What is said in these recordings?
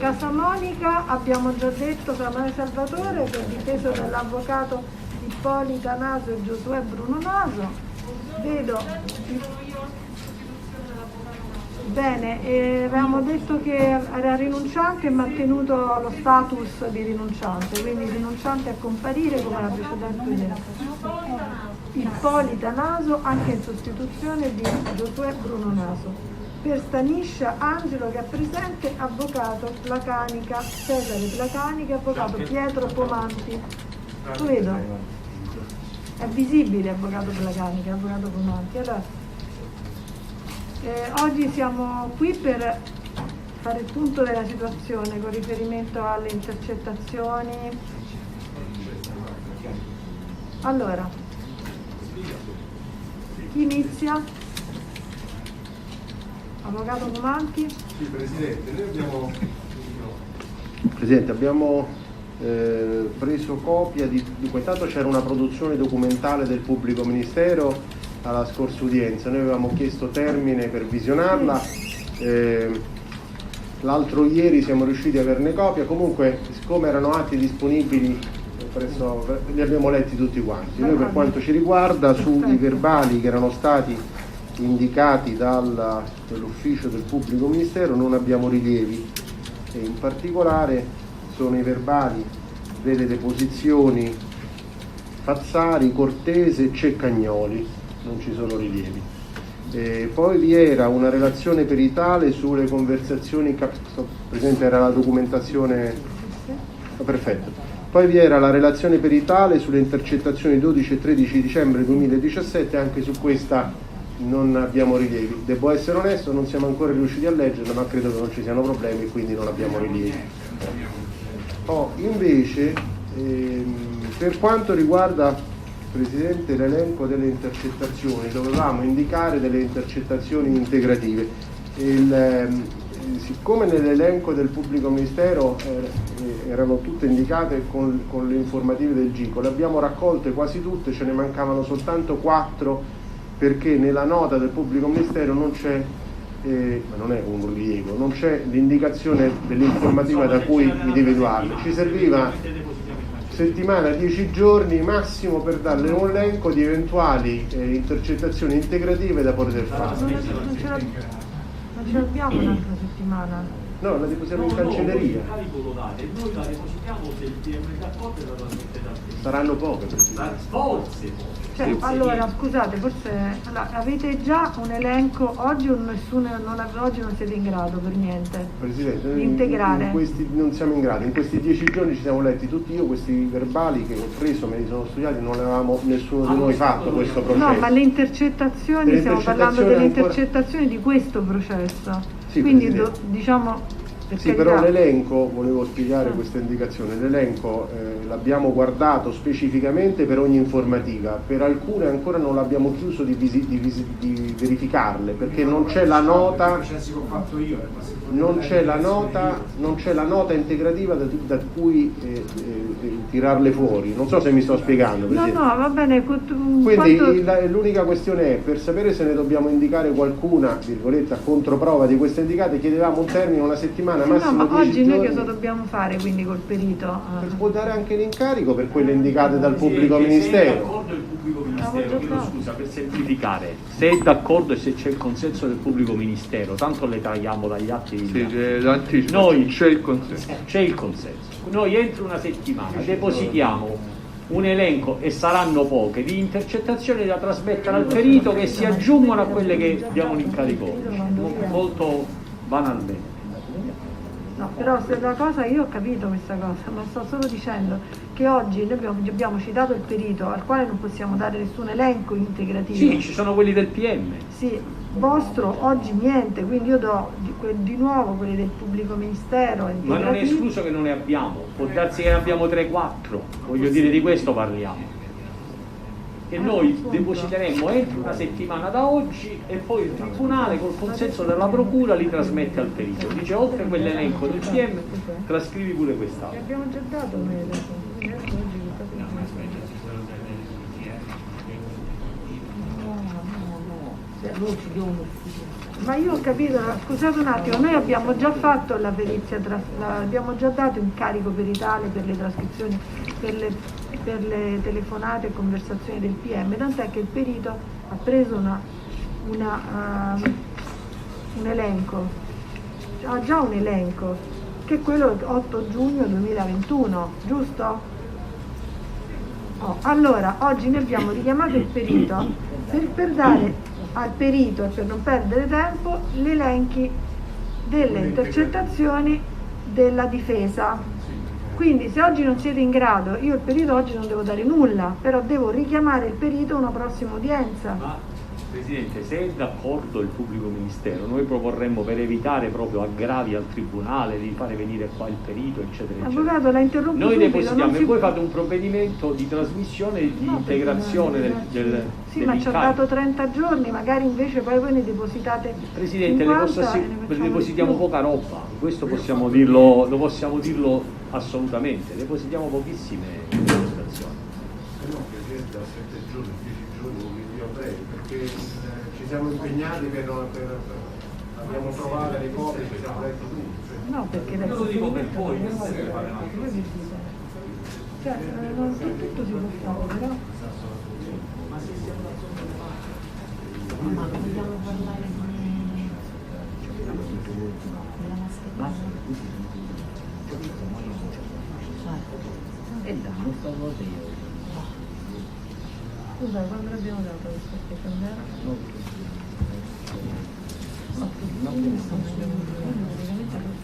Casa Monica abbiamo già detto Samuele Salvatore, che è difeso dall'avvocato Ippolita Naso e Giosuè Bruno Naso. Vedo. Bene, avevamo detto che era rinunciante e mantenuto lo status di rinunciante, quindi rinunciante a comparire come la precedente idea. Ippolita Naso anche in sostituzione di Giosuè Bruno Naso. Per Staniscia Angelo, che è presente, avvocato Placanica, Cesare Placanica, avvocato Pietro Pomanti. Lo vedo? È visibile avvocato Placanica, avvocato Pomanti. Allora, oggi siamo qui per fare il punto della situazione con riferimento alle intercettazioni. Allora, chi inizia? Avvocato Pomanti? Sì, Presidente, noi abbiamo preso copia di intanto c'era una produzione documentale del pubblico ministero alla scorsa udienza, noi avevamo chiesto termine per visionarla, l'altro ieri siamo riusciti ad averne copia, comunque siccome erano atti disponibili li abbiamo letti tutti quanti. Noi per quanto ci riguarda sui verbali che erano stati indicati dall'ufficio del pubblico ministero non abbiamo rilievi, e in particolare sono i verbali delle deposizioni Fazzari, Cortese e Ceccagnoli, non ci sono rilievi. Poi vi era una relazione peritale sulle conversazioni, presente era la documentazione, perfetto. Poi vi era la relazione peritale sulle intercettazioni 12 e 13 dicembre 2017, anche su questa non abbiamo rilievi. Devo essere onesto, non siamo ancora riusciti a leggerla, ma credo che non ci siano problemi, quindi non abbiamo rilievi. Invece, per quanto riguarda, Presidente, l'elenco delle intercettazioni, dovevamo indicare delle intercettazioni integrative. Siccome nell'elenco del pubblico ministero erano tutte indicate con le informative del GICO, le abbiamo raccolte quasi tutte, ce ne mancavano soltanto 4, perché nella nota del pubblico ministero non c'è, ma non è un rilievo, non c'è l'indicazione dell'informativa da cui individuarle. Ci serviva settimana, 10 giorni massimo per darle un elenco di eventuali intercettazioni integrative da poter fare. Non ce l'abbiamo un'altra settimana. No, la deposiamo in cancelleria. Noi la depositiamo se il PM è d'accordo e la trasmette da te. Saranno poche, Presidente. Forse. Cioè, allora, scusate, forse avete già un elenco, oggi oggi non siete in grado per niente, Presidente, di integrare. Non siamo in grado, in questi 10 giorni ci siamo letti tutti, io questi verbali che ho preso, me li sono studiati, non avevamo nessuno di noi fatto questo processo. No, ma le intercettazioni, stiamo parlando delle intercettazioni di questo processo, sì, quindi diciamo... Sì, però l'elenco, volevo spiegare questa indicazione, l'elenco l'abbiamo guardato specificamente per ogni informativa, per alcune ancora non l'abbiamo chiuso di verificarle, perché non c'è la nota, non c'è la nota integrativa da cui tirarle fuori, non so se mi sto spiegando. No, va bene. Quindi l'unica questione è, per sapere se ne dobbiamo indicare qualcuna, virgolette, a controprova di queste indicate, chiedevamo un termine, una settimana. No, ma oggi noi cosa dobbiamo fare quindi col perito? Può dare anche l'incarico per quelle indicate dal pubblico ministero. Se è d'accordo il pubblico ministero, scusa, per semplificare, se è d'accordo e se c'è il consenso del pubblico ministero, tanto le tagliamo dagli atti di noi, c'è il consenso. C'è il consenso. Noi entro una settimana depositiamo un elenco, e saranno poche, di intercettazioni da trasmettere al perito che si aggiungono a quelle che diamo l'incarico, molto banalmente. No, però se la cosa, io ho capito questa cosa, ma sto solo dicendo che oggi noi abbiamo citato il perito al quale non possiamo dare nessun elenco integrativo. Sì, ci sono quelli del PM. Sì, vostro oggi niente, quindi io do di nuovo quelli del pubblico ministero. Ma non è escluso che non ne abbiamo, può darsi che ne abbiamo 3-4, voglio dire, di questo parliamo. E noi depositeremo entro una settimana da oggi e poi il tribunale col consenso della procura li trasmette al perito. Dice, oltre a quell'elenco del PM trascrivi pure quest'altro. Abbiamo già dato noi Ma io ho capito, scusate un attimo, noi abbiamo già fatto la perizia, abbiamo già dato incarico peritale per le trascrizioni, per le telefonate e conversazioni del PM, tant'è che il perito ha preso un elenco, ha già un elenco, che è quello 8 giugno 2021, giusto? Allora, oggi ne abbiamo richiamato il perito per dare al perito, e per non perdere tempo, gli elenchi delle intercettazioni della difesa. Quindi se oggi non siete in grado, io il perito oggi non devo dare nulla, però devo richiamare il perito a una prossima udienza. Ma Presidente, se è d'accordo il pubblico ministero, noi proporremmo, per evitare proprio aggravi al tribunale, di fare venire qua il perito, eccetera, eccetera. Avvocato, la interrompo Noi subito, depositiamo e voi fate un provvedimento di trasmissione e di integrazione del Sì, ma ci ha dato 30 giorni, magari invece poi voi ne depositate Presidente, 50 le depositiamo poca roba, questo possiamo dirlo, lo possiamo dirlo assolutamente, depositiamo pochissime depositazioni. No, Presidente, a 7 giorni, 10 giorni, un rinvio breve, perché ci siamo impegnati abbiamo trovato le copie, ci siamo letti tutti. No, perché Io lo dico per voi, non tutto si può fare, però. Ma se si andrà solo Ma vogliamo parlare Scusa, quando l'abbiamo dato questa candela?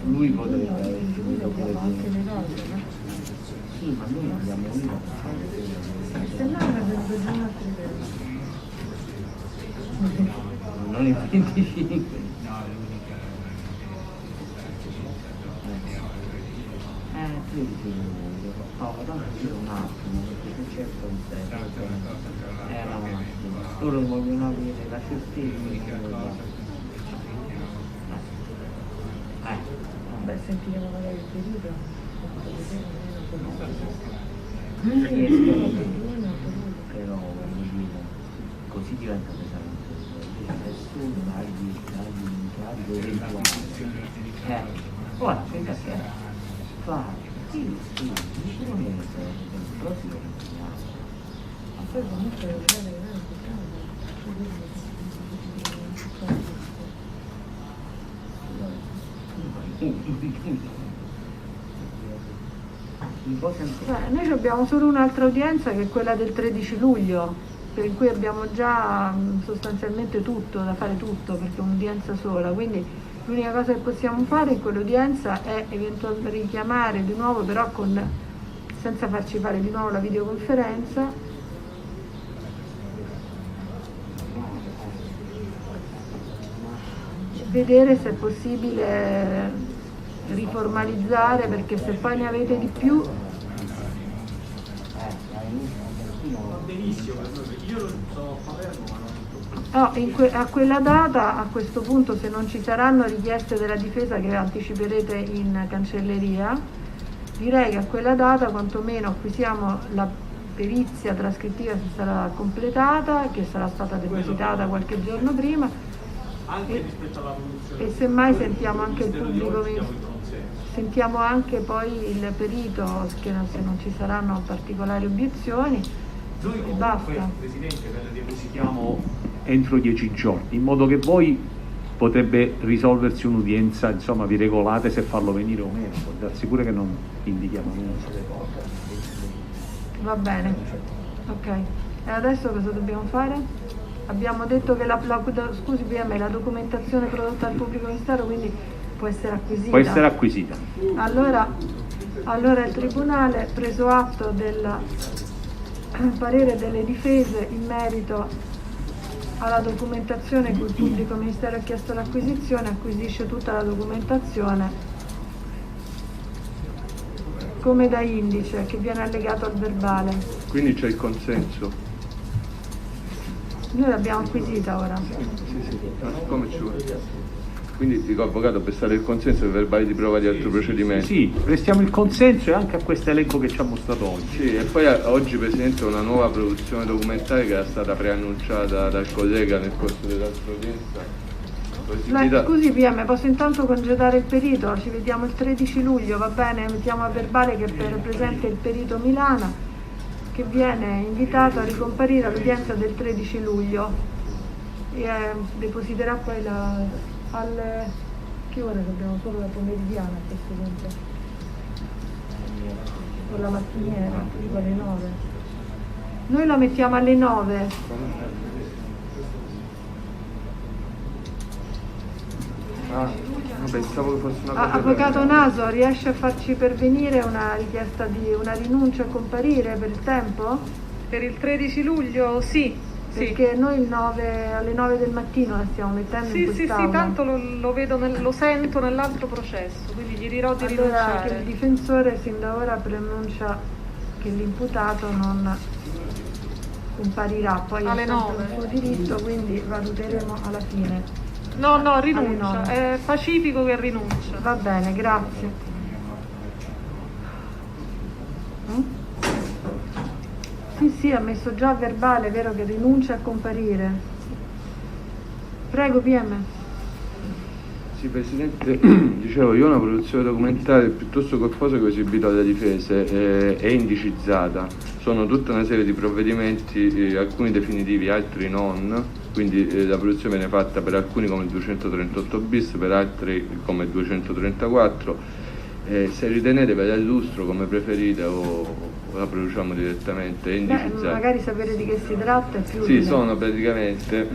Lui potrebbe abbiamo anche le cose, no? Sì, ma noi abbiamo uno. Se no avrebbe già un altro Non il 25. Tu dici, tanto un attimo, perché se c'è il consenso, un attimo. Loro vogliono avere la certezza. Vabbè, sentiremo magari il periodo. Però voglio dire, così diventa pesante. Nessuno dagli incarico eventuale. Ora, pensa che fa. Sì, sicuramente il prossimo Ma poi comunque lo deve vedere noi abbiamo solo un'altra udienza che è quella del 13 luglio, per cui abbiamo già sostanzialmente tutto, da fare tutto, perché è un'udienza sola, quindi l'unica cosa che possiamo fare in quell'udienza è eventualmente richiamare di nuovo, però senza farci fare di nuovo la videoconferenza, vedere se è possibile riformalizzare, perché se poi ne avete di più. Va benissimo, io non sono a Palermo, ma non A quella data, a questo punto, se non ci saranno richieste della difesa che anticiperete in cancelleria, direi che a quella data quantomeno acquisiamo la perizia trascrittiva se sarà completata, che sarà stata depositata qualche giorno prima, anche rispetto alla produzione. e semmai sentiamo anche il pubblico, sentiamo anche poi il perito, che se non ci saranno particolari obiezioni. Noi E comunque, basta. Presidente, ve la depositiamo entro 10 giorni, in modo che voi potrebbe risolversi un'udienza, insomma vi regolate se farlo venire o meno, può darsi pure che non indichiamo nulla. Va bene, ok. E adesso cosa dobbiamo fare? Abbiamo detto che scusi PM, la documentazione prodotta dal pubblico ministero quindi può essere acquisita. Può essere acquisita. Allora il Tribunale, preso atto del parere delle difese in merito alla documentazione cui il pubblico ministero ha chiesto l'acquisizione, acquisisce tutta la documentazione come da indice che viene allegato al verbale. Quindi c'è il consenso? Noi l'abbiamo acquisita ora. Sì. Come ci vuole? Quindi dico avvocato, per stare il consenso dei verbali di prova di altro procedimento. Sì, prestiamo il consenso e anche a questo elenco che ci ha mostrato oggi. Sì, e poi oggi Presidente una nuova produzione documentale che era stata preannunciata dal collega nel corso dell'altra udienza. Scusi PM, posso intanto congedare il perito? Ci vediamo il 13 luglio, va bene? Mettiamo a verbale che è presente il perito Milana, che viene invitato a ricomparire all'udienza del 13 luglio e depositerà poi che ora dobbiamo solo la pomeridiana a questo punto? Con la mattiniera, tipo alle 9. Noi la mettiamo alle 9. Pensavo che fosse una cosa. Avvocato Naso, riesce a farci pervenire una richiesta di una rinuncia a comparire per il tempo? Per il 13 luglio sì. Perché noi alle 9 del mattino la stiamo mettendo in quest'aula. Sì, tanto lo vedo, lo sento nell'altro processo, quindi gli dirò di allora, rinunciare. Che il difensore sin da ora preannuncia che l'imputato non comparirà, poi alle è sempre 9. un suo diritto, quindi valuteremo alla fine. No, rinuncia, è pacifico che rinuncia. Va bene, grazie. Sì, ha messo già a verbale, è vero che rinuncia a comparire. Prego, PM. Sì, Presidente, dicevo, io ho una produzione documentaria piuttosto corposa che ho esibito alle difese, è indicizzata, sono tutta una serie di provvedimenti, alcuni definitivi, altri non, quindi la produzione viene fatta per alcuni come 238 bis, per altri come 234, se ritenete ve la illustro come preferite o la produciamo direttamente, è indicizzata. Magari sapere di che si tratta è più Sì, sono praticamente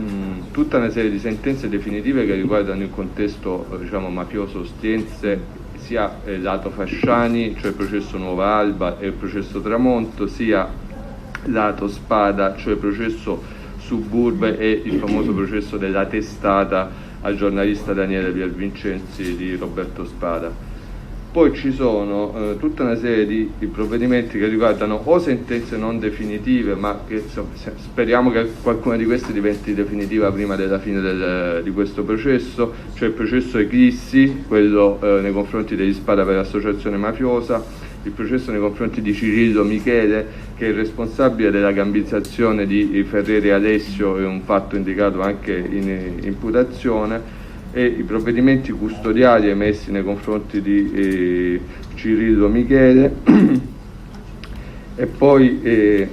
tutta una serie di sentenze definitive che riguardano il contesto mafioso ostiense, sia lato Fasciani, cioè il processo Nuova Alba e il processo Tramonto, sia lato Spada, cioè il processo Suburbe e il famoso processo della testata al giornalista Daniele Piervincenzi di Roberto Spada. Poi ci sono tutta una serie di provvedimenti che riguardano o sentenze non definitive, ma che speriamo che qualcuna di queste diventi definitiva prima della fine di questo processo, cioè il processo Eclissi, quello nei confronti degli Spada per associazione mafiosa, il processo nei confronti di Cirillo Michele, che è il responsabile della gambizzazione di Ferreri Alessio, è un fatto indicato anche in imputazione, e i provvedimenti custodiali emessi nei confronti di Cirillo Michele e poi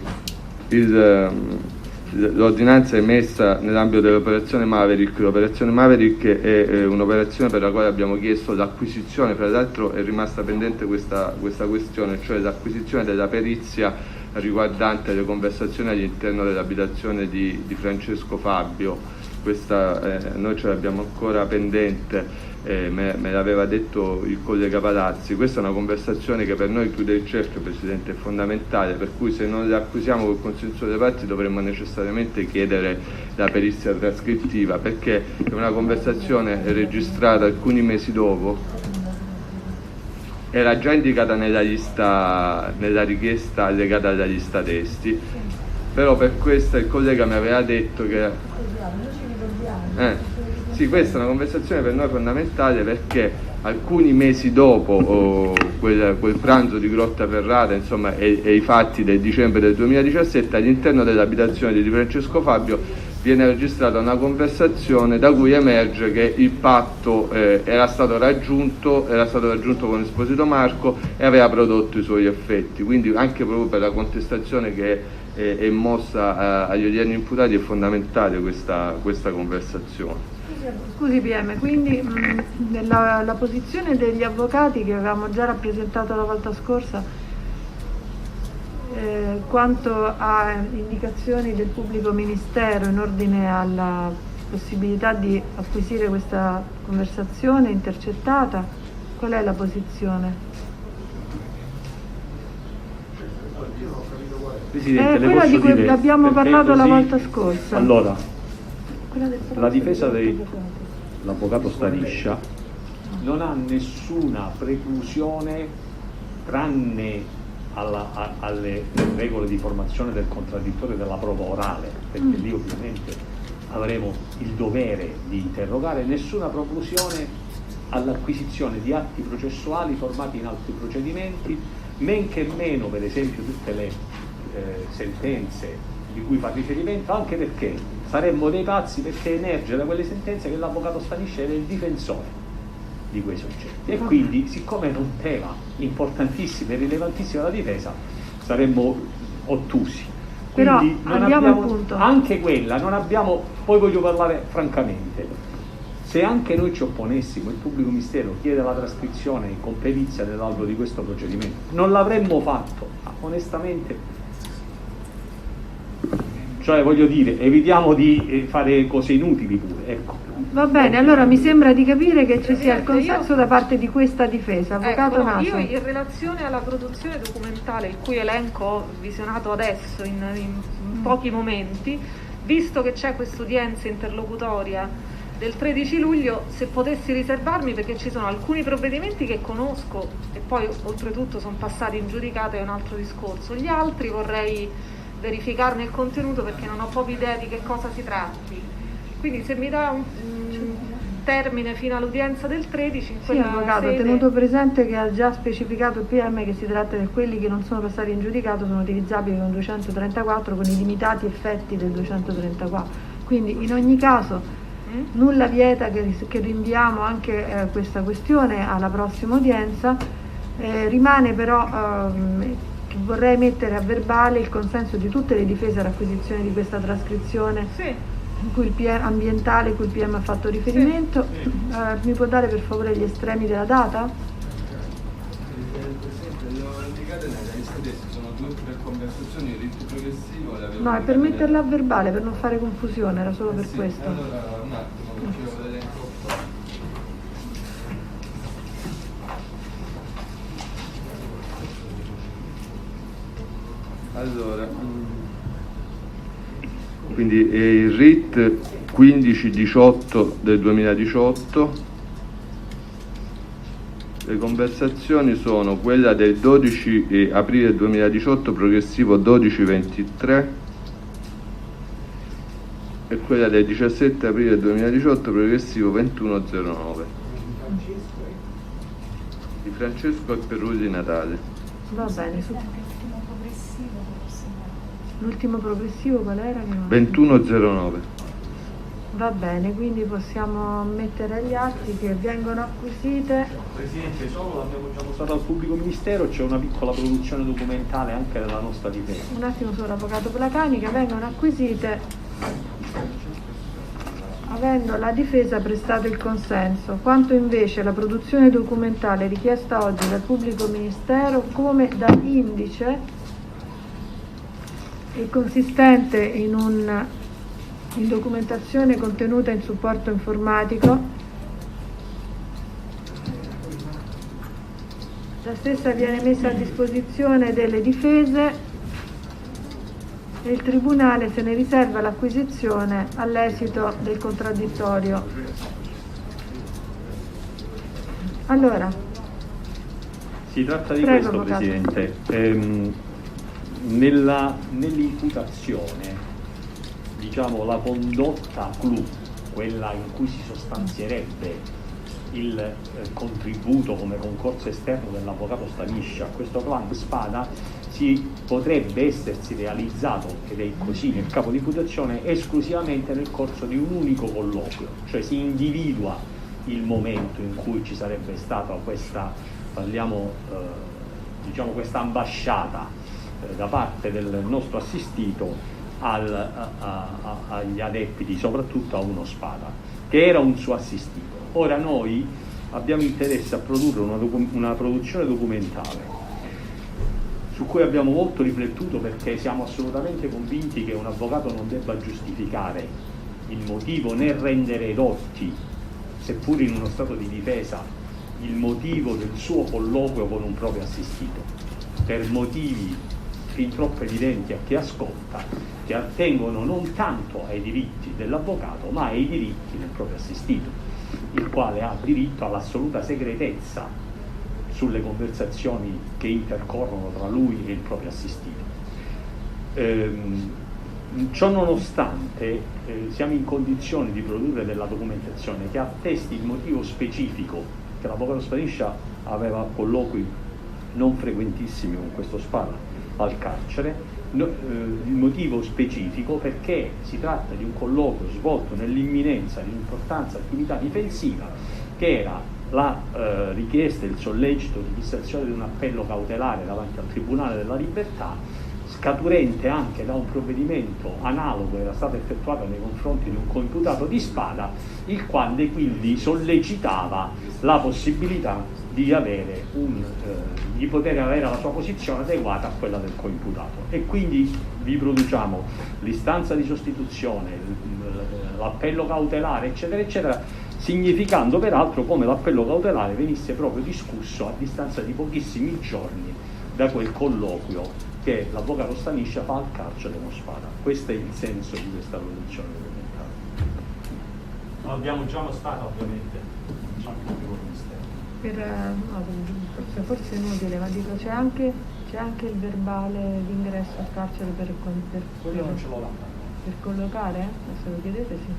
l'ordinanza emessa nell'ambito dell'operazione Maverick. L'operazione Maverick è un'operazione per la quale abbiamo chiesto l'acquisizione, fra l'altro è rimasta pendente questa questione, cioè l'acquisizione della perizia riguardante le conversazioni all'interno dell'abitazione di Francesco Fabio. Questa noi ce l'abbiamo ancora pendente, me l'aveva detto il collega Palazzi. Questa è una conversazione che per noi chiude il cerchio, Presidente, è fondamentale, per cui se non la acquisiamo col consenso delle parti dovremmo necessariamente chiedere la perizia trascrittiva, perché è una conversazione registrata alcuni mesi dopo, era già indicata nella richiesta allegata alla lista testi, però per questa il collega mi aveva detto che sì, questa è una conversazione per noi fondamentale, perché alcuni mesi dopo quel pranzo di Grottaferrata, insomma, e i fatti del dicembre del 2017, all'interno dell'abitazione di Francesco Fabio viene registrata una conversazione da cui emerge che il patto era stato raggiunto con Esposito Marco e aveva prodotto i suoi effetti, quindi anche proprio per la contestazione che è mossa agli odierni imputati è fondamentale questa conversazione. Scusi PM, quindi la posizione degli avvocati che avevamo già rappresentato la volta scorsa quanto a indicazioni del pubblico ministero in ordine alla possibilità di acquisire questa conversazione intercettata, qual è la posizione? Presidente, le quella posso di cui dire, abbiamo perché parlato la così- volta scorsa. Allora, Quella del la difesa dell'avvocato. dell'avvocato Stariscia non ha nessuna preclusione tranne alle regole di formazione del contraddittorio della prova orale, perché lì ovviamente avremo il dovere di interrogare, nessuna preclusione all'acquisizione di atti processuali formati in altri procedimenti, men che meno per esempio tutte le sentenze di cui fa riferimento, anche perché saremmo dei pazzi, perché emerge da quelle sentenze che l'avvocato Staniscia era il difensore di quei soggetti, e quindi, siccome è un tema importantissimo e rilevantissimo alla difesa, saremmo ottusi. Però Quindi non andiamo al abbiamo, punto. anche quella non abbiamo. Poi voglio parlare francamente: se anche noi ci opponessimo, il pubblico ministero chiede la trascrizione con perizia dell'albo di questo procedimento, non l'avremmo fatto, onestamente. Cioè, voglio dire, evitiamo di fare cose inutili pure, ecco. Va bene, allora mi sembra di capire che ci sia il consenso da parte di questa difesa. Avvocato Ecco, Naso. io in relazione alla produzione documentale, il cui elenco ho visionato adesso in pochi momenti, visto che c'è quest'udienza interlocutoria del 13 luglio, se potessi riservarmi, perché ci sono alcuni provvedimenti che conosco e poi oltretutto sono passati in giudicato, è un altro discorso. Gli altri vorrei verificarne il contenuto perché non ho proprio idea di che cosa si tratti. Quindi se mi dà un termine fino all'udienza del 13, in Sì, quella avvocato, sede... tenuto presente che ha già specificato il PM che si tratta di quelli che non sono passati in giudicato sono utilizzabili con 234 con i limitati effetti del 234. Quindi in ogni caso nulla vieta che rinviamo anche questa questione alla prossima udienza. Rimane però che vorrei mettere a verbale il consenso di tutte le difese all'acquisizione di questa trascrizione. Sì. In cui il PM ambientale, cui il PM ha fatto riferimento. Mi può dare per favore gli estremi della data? Sono due o tre conversazioni, il rito progressivo. No, è per metterla a verbale, per non fare confusione, era solo per questo. Allora, un attimo, perché devo vedere allora, quindi il RIT 1518 del 2018, le conversazioni sono quella del 12 aprile 2018 progressivo 1223 e quella del 17 aprile 2018 progressivo 2109 di Francesco e Perrulli di Natale. Va bene. L'ultimo progressivo qual era? 2109. Va bene, quindi possiamo mettere agli atti che vengono acquisite. Presidente, solo l'abbiamo già postato al pubblico ministero, c'è una piccola produzione documentale anche della nostra difesa. Un attimo solo, avvocato Placani, che vengono acquisite avendo la difesa prestato il consenso, quanto invece la produzione documentale richiesta oggi dal pubblico ministero come da indice e consistente in documentazione contenuta in supporto informatico. La stessa viene messa a disposizione delle difese e il Tribunale se ne riserva l'acquisizione all'esito del contraddittorio. Allora, Si tratta di prego, questo, avvocato. Presidente. Nell'imputazione, diciamo, la condotta clou, quella in cui si sostanzierebbe il contributo come concorso esterno dell'avvocato Staniscia a questo clan Spada, potrebbe essersi realizzato, ed è così nel capo di imputazione, esclusivamente nel corso di un unico colloquio, cioè si individua il momento in cui ci sarebbe stata questa, questa ambasciata da parte del nostro assistito agli adepti, soprattutto a uno Spada, che era un suo assistito. Ora noi abbiamo interesse a produrre una produzione documentale su cui abbiamo molto riflettuto, perché siamo assolutamente convinti che un avvocato non debba giustificare il motivo né rendere edotti, seppur in uno stato di difesa, il motivo del suo colloquio con un proprio assistito, per motivi fin troppo evidenti a chi ascolta, che attengono non tanto ai diritti dell'avvocato ma ai diritti del proprio assistito, il quale ha diritto all'assoluta segretezza sulle conversazioni che intercorrono tra lui e il proprio assistito. Ciò nonostante siamo in condizione di produrre della documentazione che attesti il motivo specifico che l'avvocato Staniscia aveva colloqui non frequentissimi con questo Spada al carcere, il motivo specifico perché si tratta di un colloquio svolto nell'imminenza di un'importante attività difensiva, che era la richiesta e il sollecito di fissazione di un appello cautelare davanti al Tribunale della Libertà, scaturente anche da un provvedimento analogo che era stato effettuato nei confronti di un coimputato di Spada, il quale quindi sollecitava la possibilità di poter avere la sua posizione adeguata a quella del coimputato, e quindi vi produciamo l'istanza di sostituzione, l'appello cautelare, eccetera eccetera, significando peraltro come l'appello cautelare venisse proprio discusso a distanza di pochissimi giorni da quel colloquio che l'avvocato Staniscia fa al carcere dello Spada. Questo è il senso di questa produzione documentale. Abbiamo già mostrato ovviamente, forse è inutile, ma dico c'è anche il verbale d'ingresso al carcere quello non ce l'ho là. per collocare? Se lo chiedete sì.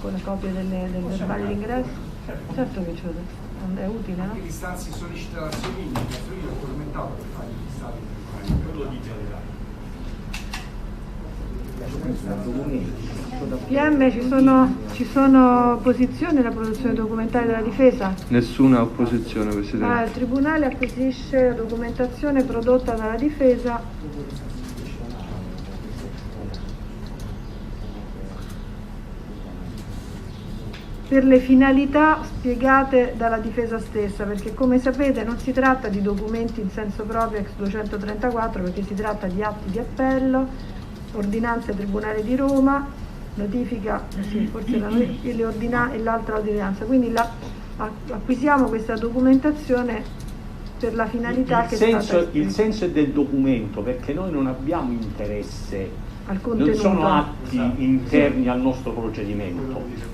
Con la copia del verbale d'ingresso? Certo che ce l'ho, è utile, no? Anche le istanze di sollecitazione, io ho commentato per fare gli stati quello di generale. PM, ci sono opposizioni alla produzione documentale della difesa? Nessuna opposizione, Presidente. Il Tribunale acquisisce la documentazione prodotta dalla difesa per le finalità spiegate dalla difesa stessa, perché come sapete non si tratta di documenti in senso proprio ex 234, perché si tratta di atti di appello, ordinanze Tribunale di Roma, notifica, forse e l'altra ordinanza, quindi acquisiamo questa documentazione per la finalità il senso è del documento, perché noi non abbiamo interesse, al contenuto. Non sono atti interni al nostro procedimento,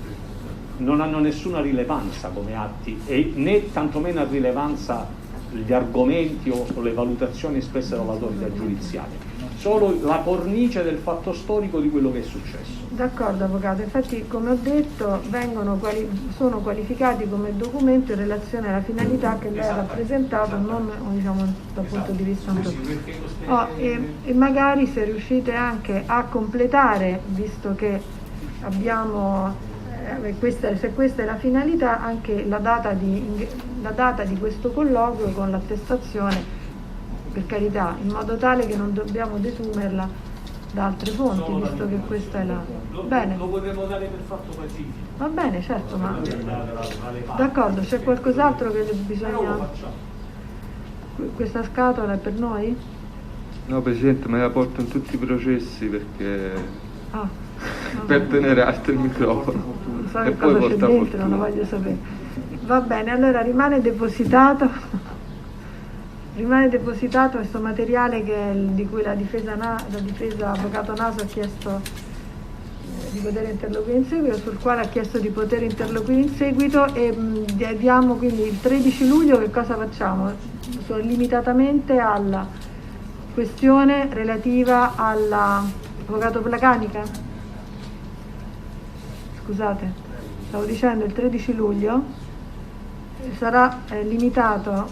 non hanno nessuna rilevanza come atti, e né tantomeno rilevanza gli argomenti o le valutazioni espresse dall'autorità giudiziaria, solo la cornice del fatto storico di quello che è successo. D'accordo, avvocato, infatti come ho detto sono qualificati come documento in relazione alla finalità che lei ha rappresentato, non dal punto di vista e magari se riuscite anche a completare, visto che abbiamo se questa è la finalità, anche la data di questo colloquio con l'attestazione, per carità, in modo tale che non dobbiamo desumerla da altre fonti, visto che questa è la... Bene. Lo potremmo dare per fatto pacifico. Va bene, certo, ma... D'accordo, c'è qualcos'altro che bisogna... Questa scatola è per noi? No, Presidente, me la porto in tutti i processi perché... per no. tenere alto il microfono. Non so E che poi cosa c'è porta dentro, fortuna. non lo voglio sapere. Va bene, allora rimane depositato questo materiale di cui la difesa avvocato Naso ha chiesto di poter interloquire in seguito, sul quale ha chiesto di poter interloquire in seguito, e diamo quindi il 13 luglio che cosa facciamo? Limitatamente alla questione relativa all'avvocato Placanica? Scusate, stavo dicendo il 13 luglio sarà limitata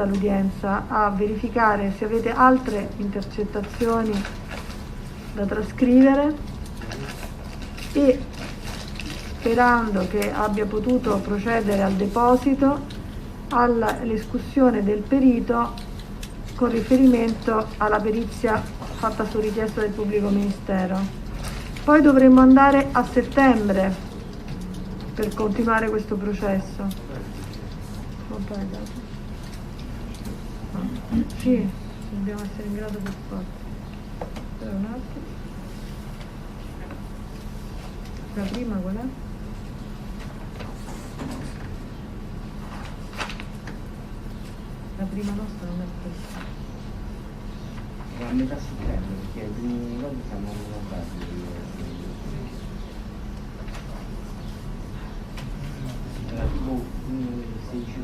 l'udienza a verificare se avete altre intercettazioni da trascrivere, e sperando che abbia potuto procedere al deposito, all'escussione del perito con riferimento alla perizia fatta su richiesta del pubblico ministero. Poi dovremmo andare a settembre per continuare questo processo. Sì, dobbiamo essere in grado per forza. Aspetta un attimo. La prima qual è? La prima nostra non è questa. È a metà settembre, perché i primi nodi siamo guardati. 16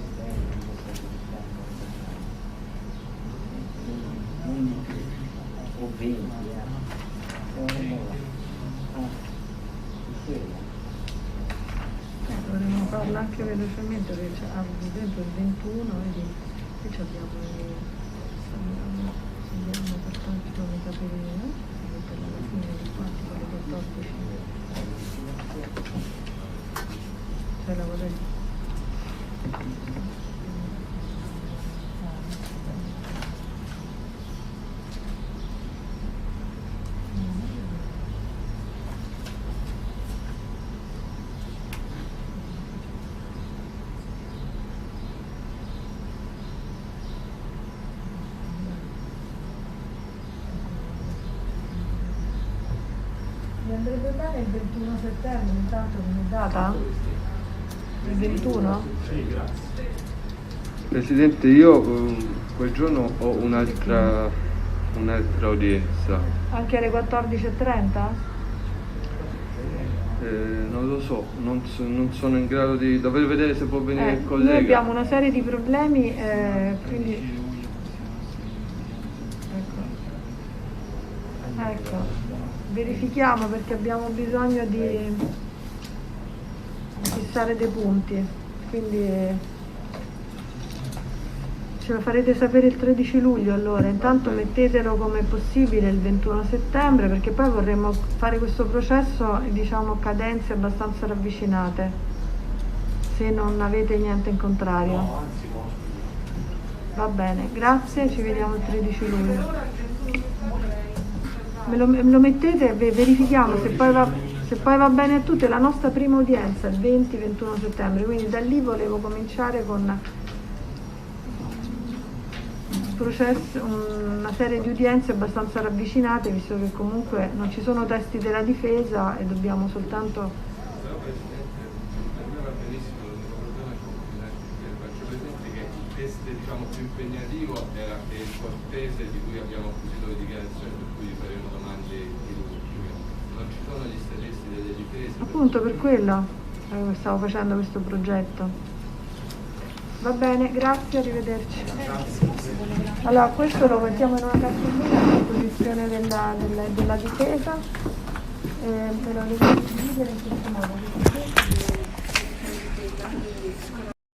o 20 dovremmo farlo anche velocemente, perché c'è ad esempio il 21, vedi, qui abbiamo Vediamo per quanti come capire, per la fine di quanti con le 14. Cioè la vorrei. Mi andrebbe bene il 21 settembre, intanto come data? Il 21? Sì, grazie. Presidente, io quel giorno ho un'altra udienza. Anche alle 14:30? Non lo so, non sono in grado di... Dovevo vedere se può venire il collega. Noi abbiamo una serie di problemi, quindi... Ecco. Verifichiamo perché abbiamo bisogno di fissare dei punti, quindi ce lo farete sapere il 13 luglio allora, intanto mettetelo come possibile il 21 settembre perché poi vorremmo fare questo processo diciamo a cadenze abbastanza ravvicinate, se non avete niente in contrario. No, anzi, no. Va bene, grazie, ci vediamo il 13 luglio. Me lo mettete, verifichiamo se poi va bene a tutti. È la nostra prima udienza il 20-21 settembre, quindi da lì volevo cominciare con una serie di udienze abbastanza ravvicinate, visto che comunque non ci sono testi della difesa e dobbiamo soltanto... Faccio presente che il test più impegnativo era il cortese di cui abbiamo acquisito le dichiarazioni, per cui faremo domande chirurgiche. Non ci sono gli testi delle difese. Appunto per quello stavo facendo questo progetto. Va bene, grazie, arrivederci. Allora, questo lo mettiamo in una cartellina a disposizione della difesa. Me lo devo dividere in questo modo.